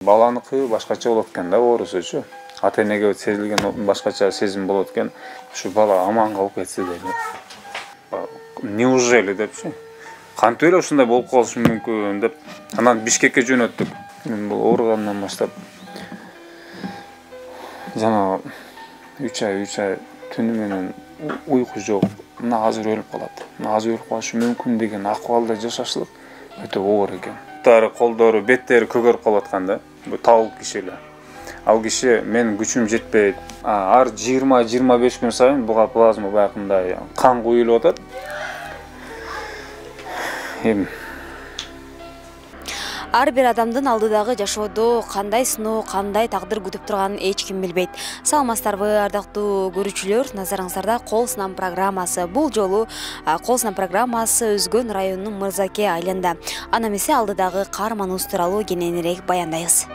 Баланыкы башкача болот экен да, оорусучу. Ата энеге сезилген башкача сезим болот экен. Ушу бала аман калып кетсе деп. Неужели депчи? Кантип эле ушундай болуп калышы мүмкүн деп. Анан Бишкекке жөнөттүк. Бул ооругандан баштап жана 3 ай түнү менен уйку жок. Мына азыр өлүп калат. Азыр өлүп калышы мүмкүн деген акыбалда жашашлык өтө оор экен. Колдору, беттери көгөрүп калып аткан да. Бул табылып киши эле. Ал киши мен күчүм жетпейт. Ар 20-25 күн сайын буга плазма баягындай кан куюлуп атат. Ар бир адамдын алдыдагы жашоодо кандай сыноо, кандай тагдыр күтүп турганын эч ким билбейт. Саламатсыздарбы, ардактуу көрүүчүлөр? Назарыңыздарда Кол сынам программасы. Бул жолу Кол сынам программасы Өзгөн районунун Мырзаке айылында. Ана эмесе алдыдагы каарманыбыз тууралуу кененирээк баяндайбыз.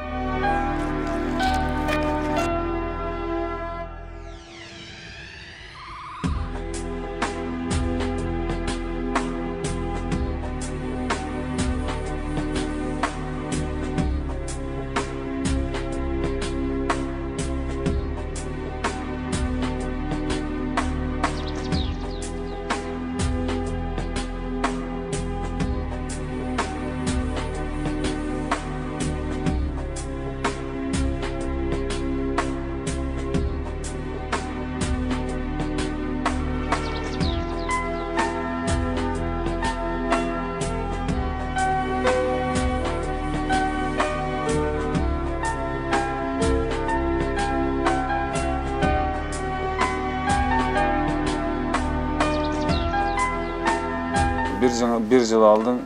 Bir жыл алдын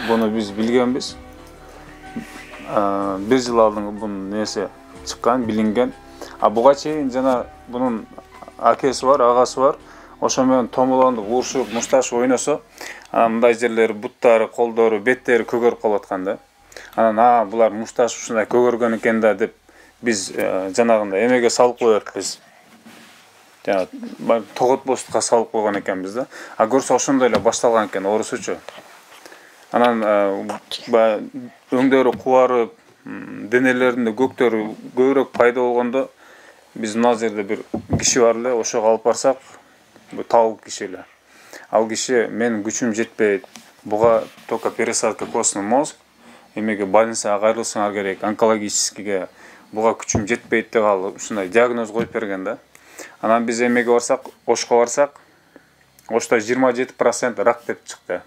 буну биз билгенбиз. Bir жыл алдын бунун несе чыккан, билинген. Буга чейин жана бунун акеси бар, агасы бар. Ошо менен томолондук, урушуп, мушташ ойносо, мындай жерлери, буттары, колдору, беттери көгөрүп калып аткан да. Анан булар мушташ ушундай көгөргөн экен да деп биз жанагындай эмеге салып коёбуз. Тогот бостукка салып койгон экенбиз да. Көрсө ошондой эле башталган экен оорусучу. Анан өңдөрү кубарып, денелеринде көктөрү көбүрөөк пайда болгондо биз мына жерде бир киши бар эле, ошого алып барсак, табылып киши эле. Ал киши мен күчүм жетпейт. Буга только пересадка костный мозг, эмеге больницага кайрылсаңар керек, онкологическийге буга күчүм жетпейт деп ал ушундай диагноз коюп берген да. Анан биз эмеге барсак, Ошко барсак, Ошто 27% рак деп чыкты.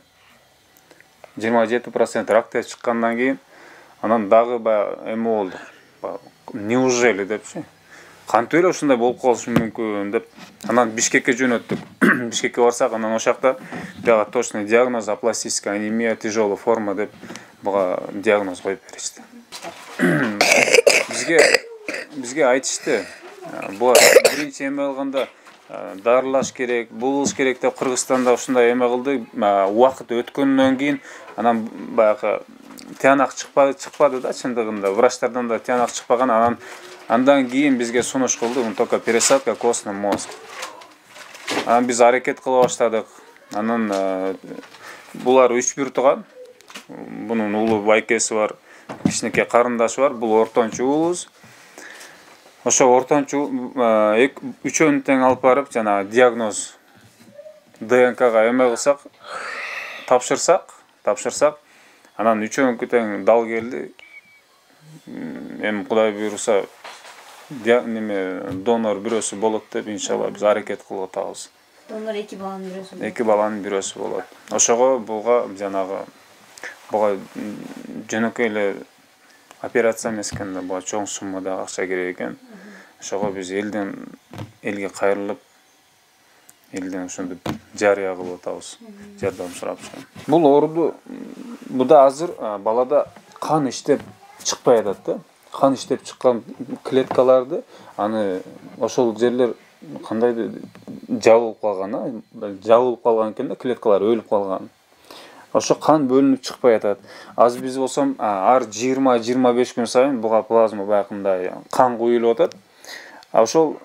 27% рак деп чыккандан кийин анан дагы эме болду. Неужели депчи? Кантип эле ушундай болуп калышы мүмкүн деп. Анан Бишкекке жөнөттүк. Бишкекке барсак, анан ошакта бага точный диагноз апластическая анемия тяжелой форма деп буга диагноз коюп беришти. Бизге айтышты. Буга биринчи эме алганда дарылаш керек, булуш керек деп Кыргызстанда ушундай эме кылды. Убакыт өткөндөн кийин анан баягы тыянак чыкпады да, чындыгында. Врачтардан да тыянак чыкпаган. Андан кийин бизге сунуш кылды, только пересадка костный мозг. Анан биз аракет кыла баштадык. Анан булар 3-1 тууган. Бунун улуу байкеси бар, кичинекей карындашы бар. Бул ортончу уулубуз. Ошо ортончу үчөөнү тең алып барып, жана диагноз ДНКга эме кылсак, тапшырсак, анан үчөөнүкү тең дал келди. Эми Кудай буйруса, донор бирөөсү болот деп, иншалла биз аракет кылып атабыз. Донор 2 баланын бирөөсү болот. 2 баланын бирөөсү болот. Ошого буга жөнөкөй эле операция эмес экен да, буга чоң суммада акча керек экен. Ошого биз элге кайрылып, элден ошондо жарыя кылып атабыз, жардам сурапчы. Бул ооруду буда азыр балада кан иштеп чыкпай атат да. Кан иштеп чыккан клеткаларды, аны ошол жерлер кандайдыр жабылып калган экен да, клеткалар өлүп калган. Ошо кан бөлүнүп чыкпай атат. Азыр биз болсом ар 20-25 күн сайын буга плазма баягындай кан куюлуп атат. Ошол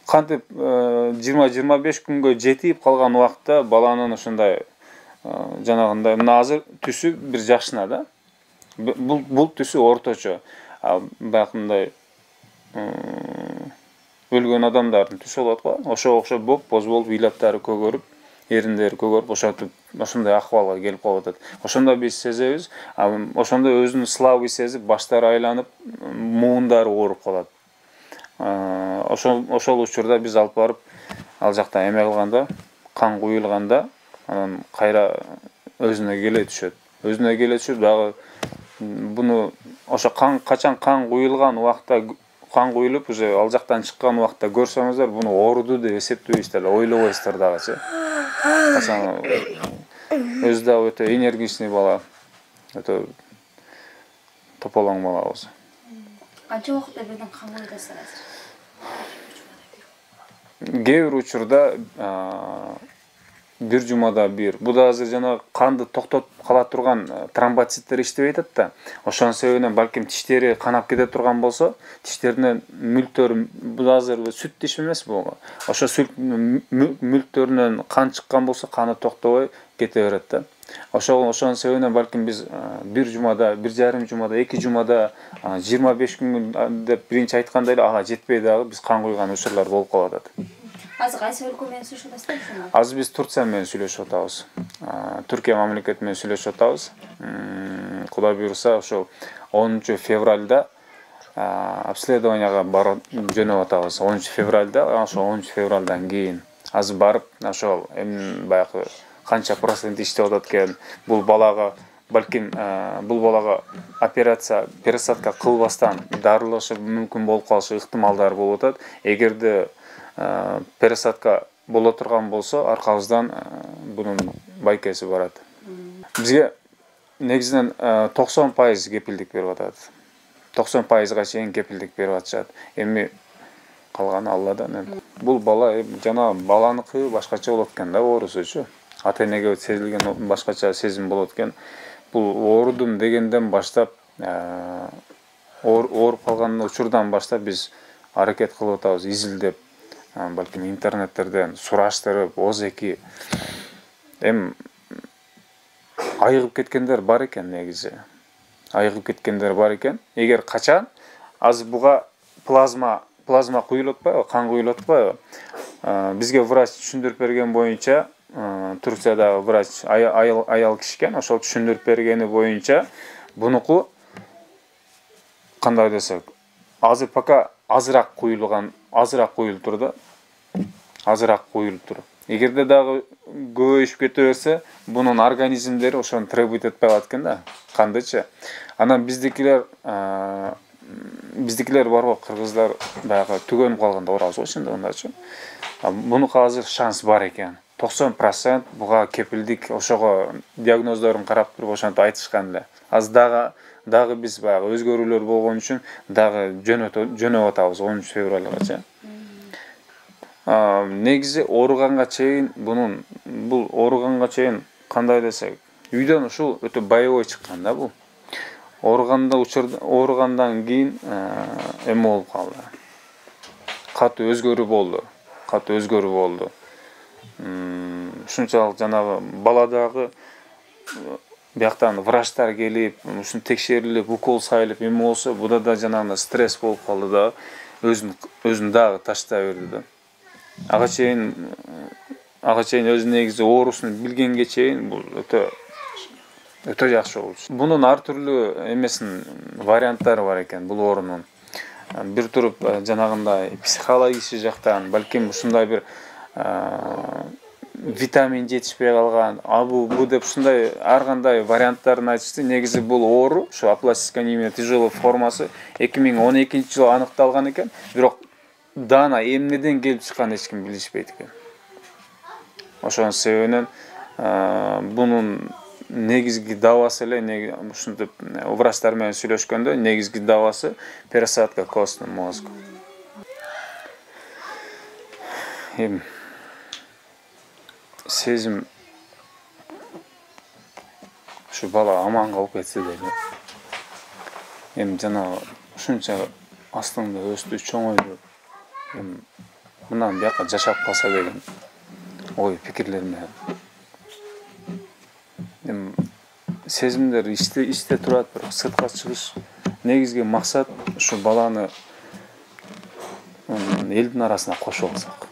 кантип 20-25 күнгө жетип калган убакытта баланын ушундай жанагындай мына азыр түсү бир жакшына да. Бул түсү орточо. Бакындай өлгөн адамдардын түсү болот го. Ошого окшоп боз болуп, ыйлаптары көгөрүп, эриндери көгөрүп, ошентип ошондой акыбалга келип калып атат. Ошондо биз сезебиз, ошондо өзүнүн слабый сезип, баштары айланып, муундары ооруп калат. Ошол учурда биз алып барып, ал жакта эме кылганда, кан куюлганда, анан кайра өзүнө келе түшөт. Өзүнө келе түшүп дагы буну ошо качан кан куюлган убакта, кан куюлуп, уже ал жактан чыккан убакта көрсөңүздөр, буну ооруду деп эсептебейсиздер, ойлобойсуздар дагычы. Качан өзү дагы өтө энергичный бала, өтө тополоң бала болсо. Канча убакытта бирден кан куюласыз азыр? Кээ бир учурда бир жумада бир. Бу да азыр жана канды токтотуп кала турган тромбоциттер иштебей атат да. Ошонун себебинен балким тиштери канап кете турган болсо, тиштеринен мүлктөр, бу да азыр сүт тиш эмес бул. Ошо сүт мүлктөрүнөн кан чыккан болсо, каны токтобой кете берет да. Ошонун себебинен балким биз бир жумада, бир жарым жумада, 2 жумада 25 күн деп биринчи айткандай эле ага жетпей дагы биз кан куйган учурлар болуп калып атат. Азыр кайсы өлкө менен сүйлөшүп атасыздар ошондо? Азыр биз Турция менен сүйлөшүп атабыз. Түркия мамлекети менен сүйлөшүп атабыз. Кудай буйруса, ошол 10 февралда обследованияга барып жөнөп атабыз. 10 февралда, ошол 10 февралдан кийин азыр барып, ошол баягы канча процент иштеп атат экен, бул балага балким бул балага операция, пересадка кылбастан дарылашы мүмкүн болуп калышы ыктымалдары болуп атат. Эгерде пересадка боло турган болсо, аркабыздан бунун байкеси барат. Бизге негизинен 90% кепилдик берип атат. 90%га чейин кепилдик берип атышат. Эми калганы Алладан. Бул бала жана баланыкы башкача болот экен да, оорусучу. Ата-энеге сезилген башкача сезим болот экен. Бул оорудум дегенден баштап, ооруп калган учурдан баштап биз аракет кылып атабыз, изилдеп, балким интернеттерден сураштырып, озеки айыгып кеткендер бар экен негизи. Айыгып кеткендер бар экен. Эгер качан азыр буга плазма куюлуп атпайбы, кан куюлуп атпайбы? Бизге врач түшүндүрүп берген боюнча, Турциядагы врач аял киши экен, ошол түшүндүрүп бергени боюнча бунуку кандай десек, азыр пока азыраак куюлуптур да. Азыраак куюлуптур. Эгерде дагы көбөйүшүп кете берсе, бунун организмдери ошону требует этпей калат экен да, кандычы. Анан биздикилер барго, кыргыздар баягы түгөнүп калганда урабыз го чындыгындачы. Бунука азыр шанс бар экен. 90% буга кепилдик, ошого диагноздорун карап туруп ошентип айтышкан эле. Азыр дагы биз баягы өзгөрүүлөр болгон үчүн дагы жөнөп атабыз 10 февралгача. Негизи ооруганга чейин бул ооруганга чейин кандай десек, үйдөн ушул өтө боевой чыккан да бул. Ооругандан кийин эме болуп калды. Катуу өзгөрүү болду. Ушунчалык жанагы баладагы бияктан врачтар келип, ушун текшерилип, укол сайылып эме болсо, буда да жанагы стресс болуп калды да, өзүн дагы таштай берди да. Ага чейин өзү негизи оорусун билгенге чейин бул өтө жакшы болчу. Бунун ар түрлүү эмесин варианттары бар экен бул оорунун. Бир туруп жанагындай психологический жактан, балким ушундай бир витамин жетишпей калган, бу деп ушундай ар кандай варианттарын айтышты. Негизи бул оору, ушу апластическая анемия тяжелый формасы 2012-жылы аныкталган экен, бирок дана эмнеден келип чыкканын эч ким билишпейт экен. Ошонун себебинен бунун негизги давасы эле, ушинтип врачтар менен сүйлөшкөндө, негизги давасы пересадка костный мозг. Сезим ушу бала аман калып кетсе дейли. Жана ушунча астыңда өстү, чоңойду. Мындан бияка жашап калса деген ой пикирлер менен. сезимдер ичте турат, бирок сыртка чыгыш негизги максат ушу баланы элдин арасына кошуп алсак.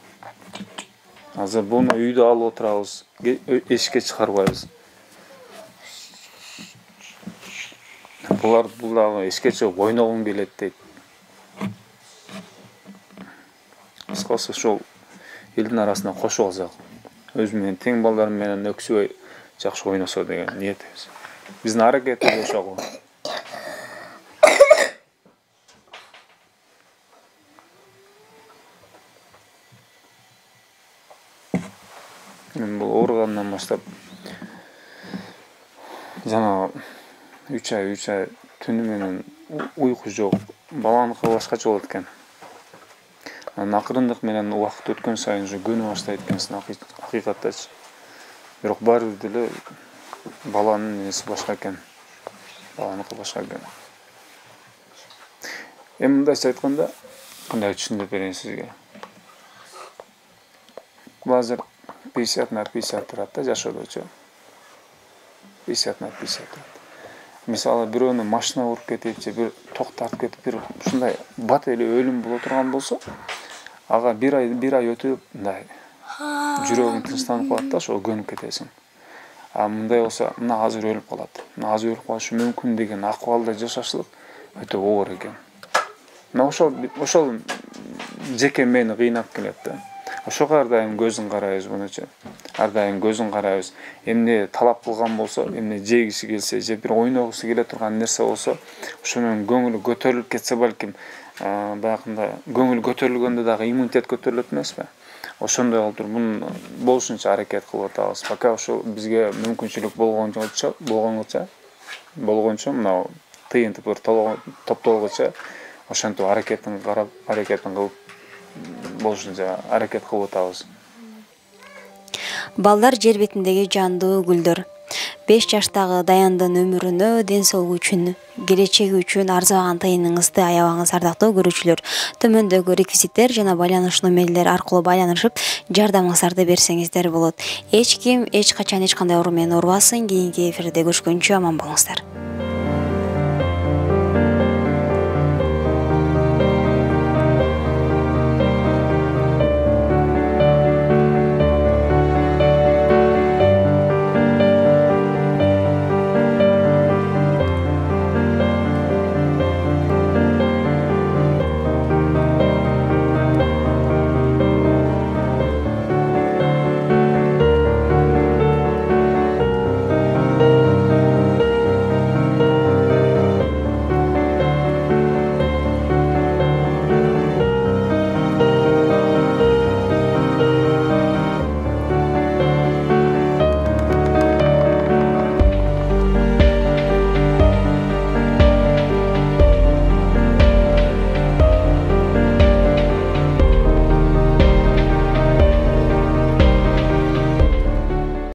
Азыр буну үйдө алып отурабыз, эшикке чыгарбайбыз. Булар дагы эшикке чыгып ойногум келет дейт. Кыскасы ошол элдин арасына кошуп алсак, өзү менен тең балдарым менен өксүбөй жакшы ойносо деген ниетибиз. Биздин аракетибиз ошол. Мен бул ооругандан баштап жана 3 ай түнү менен уйку жок. Баланыкы башкача болот экен. Акырындык менен убакыт өткөн сайын уже көнө баштайт экенсиң акыйкаттачы. Бирок баары бир деле баланын неси башка экен. Баланыкы башка экен. Эми мындайча айтканда, кандай түшүндүрүп берейин сизге. Азыр 50/50 турат да жашоодочу. 50/50 турат. Мисалы бирөөнү машина уруп кетип же бир токтотуп кетип бир ушундай бат эле өлүм боло турган болсо, ага бир ай өтүп мындай жүрөгүң тынчтанып калат да, ошого көнүп кетесиң. А мындай болсо, мына азыр өлүп калат. Мына азыр өлүп калышы мүмкүн деген акыбалда жашашлык өтө оор экен. Мына ошол жеке мени кыйнап келет да. Ошого ар дайым көзүн карайбыз мунучу. Ар дайым көзүн карайбыз. Эмне талап кылган болсо, эмне жегиси келсе, же бир ойногусу келе турган нерсе болсо, ошо менен көңүлү көтөрүлүп кетсе балким, баягында көңүл көтөрүлгөндө дагы иммунитет көтөрүлөт эмеспи? Ошондой болуп мунун болушунча аракет кылып атабыз. Пока ошо бизге мүмкүнчүлүк болгончо мына тыйынтып топтолгуча ошентип аракетин кылып болушунча аракет кылып атабыз. Балдар жер бетиндеги жандуу гүлдөр. 5 жаштагы Даяндын өмүрүнө, ден соолугу үчүн, келечеги үчүн арзыбаган тыйыныңызды аябаңыз, ардактуу көрүүчүлөр. Төмөндөгү реквизиттер жана байланыш номерлери аркылуу байланышып, жардамыңыздарды берсеңиздер болот. Эч ким эч качан эч кандай оору менен оорубасын. Кийинки эфирде көрүшкөнчө аман болуңуздар.